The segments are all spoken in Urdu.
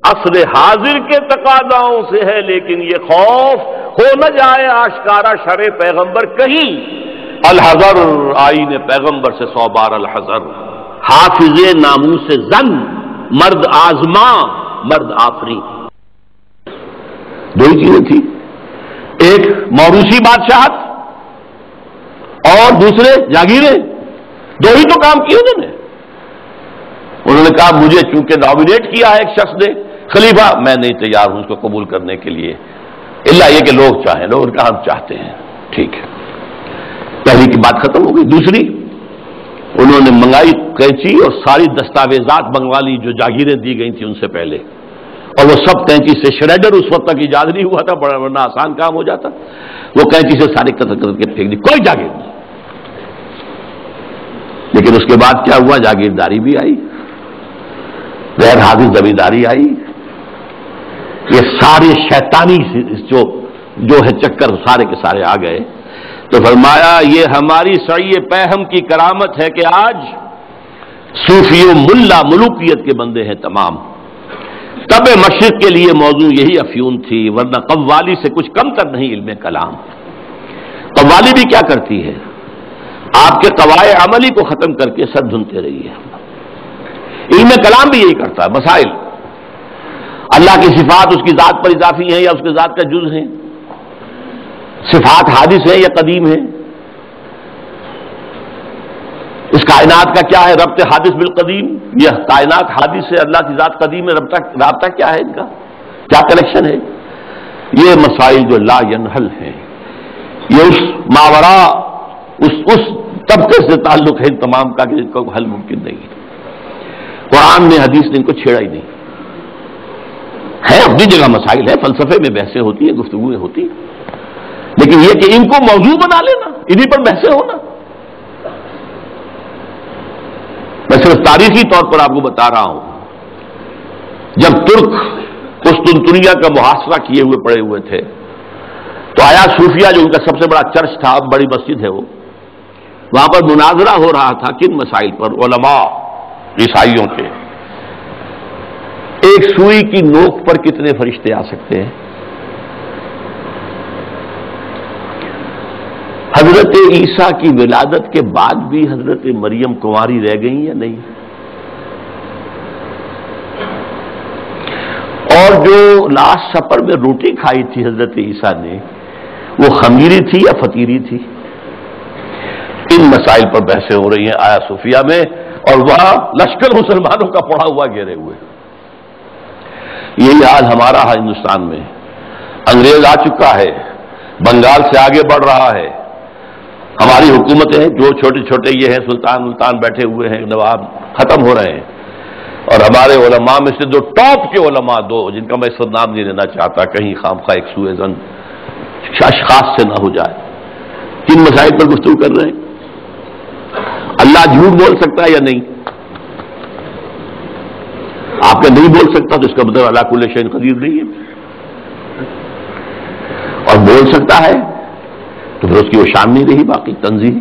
عصر حاضر کے تقاضاؤں سے ہے، لیکن یہ خوف ہو نہ جائے آشکارا شرع پیغمبر کہیں۔ الحذر، آئین پیغمبر سے 100 بار الحذر۔ حافظ ناموس زن، مرد آزما مرد آفری۔ دو ہی چیزیں تھی، ایک موروثی بادشاہت اور دوسرے جاگیریں، دو ہی تو کام کیے انہوں نے کہا مجھے چونکہ نامینیٹ کیا ہے ایک شخص نے خلیفہ، میں نہیں تیار ہوں اس کو قبول کرنے کے لیے، الا یہ کہ لوگ چاہیں، لوگ کہا ہم چاہتے ہیں، ٹھیک ہے۔ پہلی کی بات ختم ہو گئی۔ دوسری، انہوں نے منگائی قینچی اور ساری دستاویزات منگوا لی جو جاگیریں دی گئی تھیں ان سے پہلے، اور وہ سب کینچی سے، شریڈر اس وقت تک ایجاد نہیں ہوا تھا، بڑا ورنہ آسان کام ہو جاتا، وہ کینچی سے ساری قطر قطر کے پھینک دی، کوئی جاگیر نہیں۔ لیکن اس کے بعد کیا ہوا؟ جاگیرداری بھی آئی، غیر حاضر زمینداری آئی، یہ سارے شیطانی جو ہے چکر سارے کے سارے آ گئے۔ تو فرمایا یہ ہماری سعی پہم کی کرامت ہے کہ آج صوفی و ملا ملوکیت کے بندے ہیں تمام۔ تب مشرق کے لیے موضوع یہی افیون تھی، ورنہ قوالی سے کچھ کم تر نہیں علم کلام۔ قوالی بھی کیا کرتی ہے؟ آپ کے قواعد عملی کو ختم کر کے سر دھنتے رہی ہے۔ علم کلام بھی یہی کرتا ہے، مسائل، اللہ کی صفات اس کی ذات پر اضافی ہیں یا اس کی ذات کا جز ہیں، صفات حادث ہیں یا قدیم ہیں، اس کائنات کا کیا ہے ربط حادث بالقدیم، یہ کائنات حادث ہے، اللہ کی ذات قدیم ہے، رابطہ کیا ہے ان کا، کیا کنیکشن ہے؟ یہ مسائل جو لا ینحل ہیں، یہ اس ماورا اس طبقے سے تعلق ہے تمام کا کہ جن کو حل ممکن نہیں ہے۔ قرآن نے حدیث نے ان کو چھیڑا ہی نہیں ہے، اپنی جگہ مسائل ہے، فلسفے میں بحثیں ہوتی ہیں، گفتگویں ہوتی ہیں، لیکن یہ کہ ان کو موضوع بنا لینا، انہی پر بحثیں ہونا۔ میں صرف تاریخی طور پر آپ کو بتا رہا ہوں، جب ترک قسطنطنیہ کا محاصرہ کیے ہوئے پڑے ہوئے تھے تو آیا صوفیہ جو ان کا سب سے بڑا چرچ تھا، بڑی مسجد ہے وہ، وہاں پر مناظرہ ہو رہا تھا کن مسائل پر؟ علماء عیسائیوں کے، ایک سوئی کی نوک پر کتنے فرشتے آ سکتے ہیں؟ حضرت عیسیٰ کی ولادت کے بعد بھی حضرت مریم کنواری رہ گئی یا نہیں؟ اور جو لاسٹ سپر میں روٹی کھائی تھی حضرت عیسیٰ نے، وہ خمیری تھی یا فطیری تھی؟ ان مسائل پر بحثیں ہو رہی ہیں آیا صوفیہ میں، اور وہاں لشکر مسلمانوں کا پڑا ہوا گھیرے ہوئے۔ یہی حال ہمارا ہے ہندوستان میں، انگریز آ چکا ہے، بنگال سے آگے بڑھ رہا ہے، ہماری حکومتیں جو چھوٹے چھوٹے یہ ہیں سلطان بیٹھے ہوئے ہیں، نواب ختم ہو رہے ہیں، اور ہمارے علماء میں سے جو ٹاپ کے علماء، دو جن کا میں اس وقت نام نہیں لینا چاہتا کہیں خامخواہ ایک سوء ظن اشخاص سے نہ ہو جائے، کن مسائل پر گفتگو کر رہے ہیں؟ اللہ جھوٹ بول سکتا ہے یا نہیں؟ آپ کا نہیں بول سکتا تو اس کا مطلب اللہ کل شیء قدیر نہیں ہے، اور بول سکتا ہے تو پھر اس کی وہ شان نہیں رہی باقی تنزیہ۔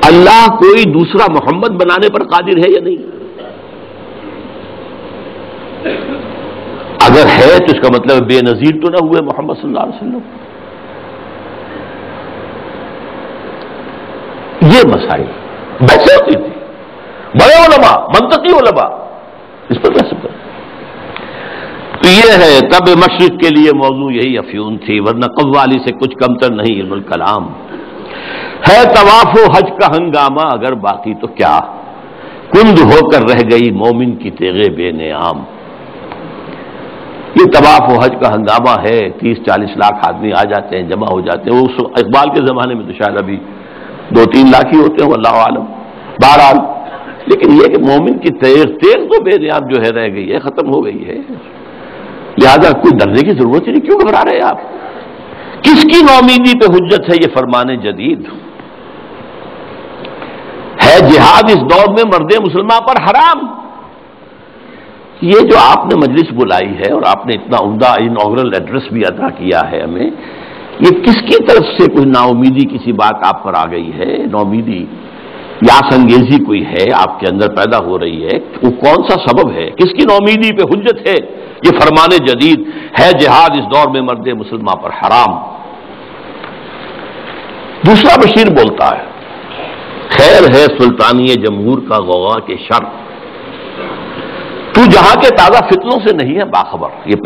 اللہ کوئی دوسرا محمد بنانے پر قادر ہے یا نہیں؟ اگر ہے تو اس کا مطلب بے نظیر تو نہ ہوئے محمد صلی اللہ علیہ وسلم۔ یہ مسائل بحثیں ہوتی تھی، بڑے علماء، منطقی علماء اس پر بحث کرتے۔ تو یہ ہے تب مشرق کے لیے موضوع یہی افیون تھی، ورنہ قوالی سے کچھ کمتر نہیں علم الکلام ہے۔ طواف و حج کا ہنگامہ اگر باقی تو کیا، کند ہو کر رہ گئی مومن کی تیغے بے نیام۔ یہ طواف و حج کا ہنگامہ ہے، 30-40 لاکھ آدمی آ جاتے ہیں، جمع ہو جاتے ہیں، وہ اقبال کے زمانے میں تو شاید ابھی 2-3 لاکھ ہی ہوتے ہیں، اللہ عالم، بہرحال، لیکن یہ کہ مومن کی تیغ تو بے نیام جو ہے رہ گئی ہے، ختم ہو گئی ہے، لہذا کوئی ڈرنے کی ضرورت ہی نہیں، کیوں گھبرا رہے ہیں آپ؟ کس کی نومیدی پہ حجت ہے یہ فرمان جدید؟ ہے جہاد اس دور میں مرد مسلمان پر حرام۔ یہ جو آپ نے مجلس بلائی ہے اور آپ نے اتنا عمدہ انوگرل ایڈریس بھی ادا کیا ہے ہمیں، یہ کس کی طرف سے کوئی نا امیدی کسی بات آپ پر آ گئی ہے؟ نومیدی یاس انگیزی کوئی ہے آپ کے اندر پیدا ہو رہی ہے، وہ کون سا سبب ہے، کس کی نومیدی پہ حجت ہے یہ فرمان جدید ہے جہاد اس دور میں مرد مسلمان پر حرام۔ دوسرا بشیر بولتا ہے خیر ہے سلطانی جمہور کا غوغا کے شر، تو جہاں کے تازہ فتنوں سے نہیں ہے باخبر۔ یہ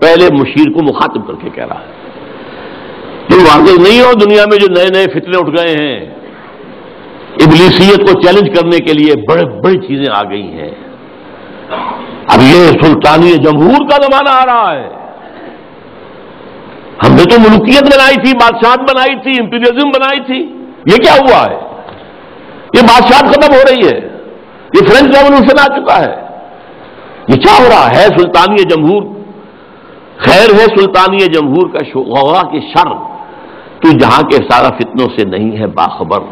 پہلے مشیر کو مخاطب کر کے کہہ رہا ہے یہ واضح نہیں ہو دنیا میں جو نئے نئے فتنے اٹھ گئے ہیں، ابلیسیت کو چیلنج کرنے کے لیے بڑی چیزیں آ گئی ہیں۔ اب یہ سلطانی جمہور کا زمانہ آ رہا ہے، ہم نے تو ملوکیت بنائی تھی، بادشاہت بنائی تھی، امپیریلزم بنائی تھی، یہ کیا ہوا ہے؟ یہ بادشاہت ختم ہو رہی ہے، یہ فرینچ ریولوشن آ چکا ہے، یہ کیا ہو رہا ہے؟ سلطانی جمہور، خیر ہے سلطانی جمہور کا غوغا کے شر، تو جہاں کے سارا فتنوں سے نہیں ہے باخبر۔